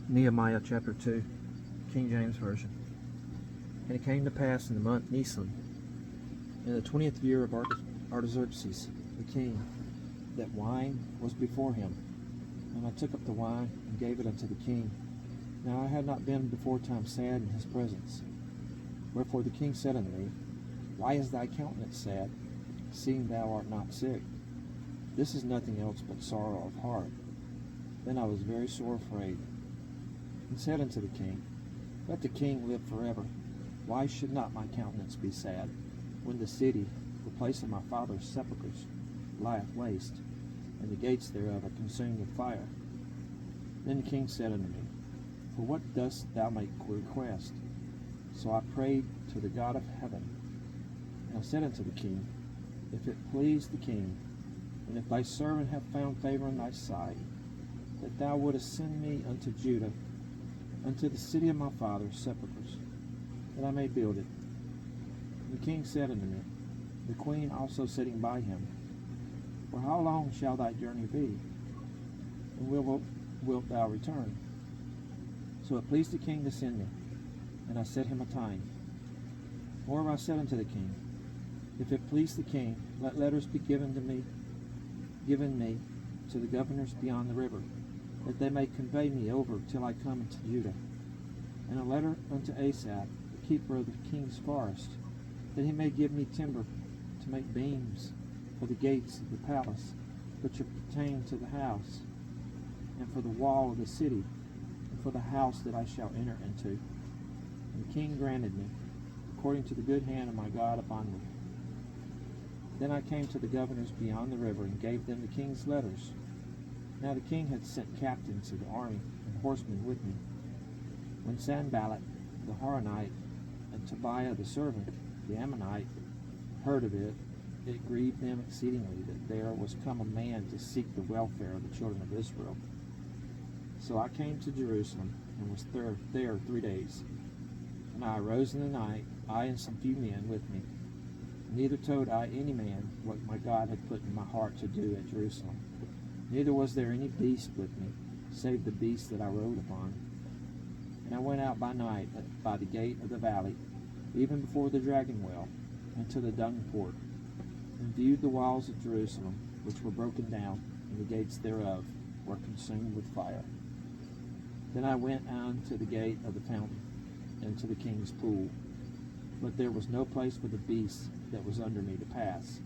Nehemiah chapter 2, King James Version. And it came to pass in the month Nisan, in the 20th year of Artaxerxes the king, that wine was before him. And I took up the wine and gave it unto the king. Now I had not been before time sad in his presence. Wherefore the king said unto me, Why is thy countenance sad, seeing thou art not sick? This is nothing else but sorrow of heart. Then I was very sore afraid, and said unto the king, Let the king live forever. Why should not my countenance be sad, when the city, the place of my father's sepulchres, lieth waste, and the gates thereof are consumed with fire? Then the king said unto me, For what dost thou make request? So I prayed to the God of heaven, and I said unto the king, If it please the king, and if thy servant have found favor in thy sight, that thou wouldest send me unto Judah, unto the city of my father's sepulchres, that I may build it. And the king said unto me, the queen also sitting by him, For how long shall thy journey be? And wilt thou return? So it pleased the king to send me, and I set him a time. Moreover I said unto the king, If it please the king, let letters be given me to the governors beyond the river, that they may convey me over till I come into Judah. And a letter unto Asaph, the keeper of the king's forest, that he may give me timber to make beams for the gates of the palace, which pertain to the house, and for the wall of the city, and for the house that I shall enter into. And the king granted me, according to the good hand of my God upon me. Then I came to the governors beyond the river, and gave them the king's letters. Now the king had sent captains of the army and horsemen with me. When Sanballat the Horonite and Tobiah the servant, the Ammonite, heard of it, it grieved them exceedingly that there was come a man to seek the welfare of the children of Israel. So I came to Jerusalem, and was there 3 days. And I arose in the night, I and some few men with me. Neither told I any man what my God had put in my heart to do at Jerusalem. Neither was there any beast with me, save the beast that I rode upon. And I went out by night by the gate of the valley, even before the dragon well, and to the dung port, and viewed the walls of Jerusalem, which were broken down, and the gates thereof were consumed with fire. Then I went on to the gate of the fountain, and to the king's pool, but there was no place for the beast that was under me to pass.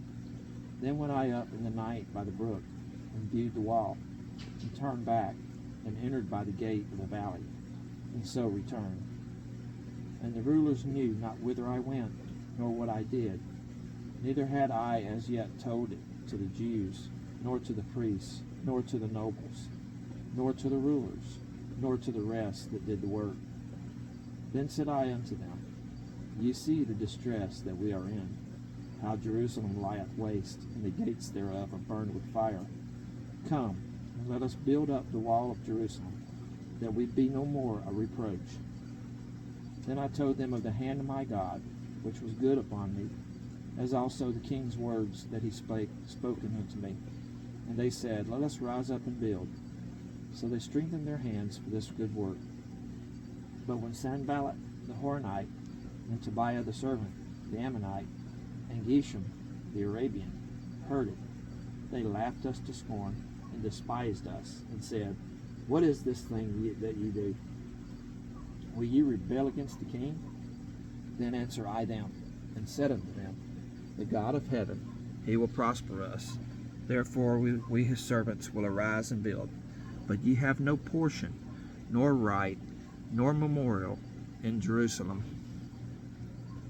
Then went I up in the night by the brook, and viewed the wall, and turned back, and entered by the gate of the valley, and so returned. And the rulers knew not whither I went, nor what I did. Neither had I as yet told it to the Jews, nor to the priests, nor to the nobles, nor to the rulers, nor to the rest that did the work. Then said I unto them, Ye see the distress that we are in, how Jerusalem lieth waste, and the gates thereof are burned with fire. Come, and let us build up the wall of Jerusalem, that we be no more a reproach. Then I told them of the hand of my God, which was good upon me, as also the king's words that he spoken unto me. And they said, Let us rise up and build. So they strengthened their hands for this good work. But when Sanballat the Horonite, and Tobiah the servant, the Ammonite, and Geshem the Arabian, heard it, they laughed us to scorn, and despised us, and said, What is this thing that ye do? Will ye rebel against the king? Then answer I them, and said unto them, The God of heaven, he will prosper us. Therefore we his servants will arise and build. But ye have no portion, nor right, nor memorial in Jerusalem,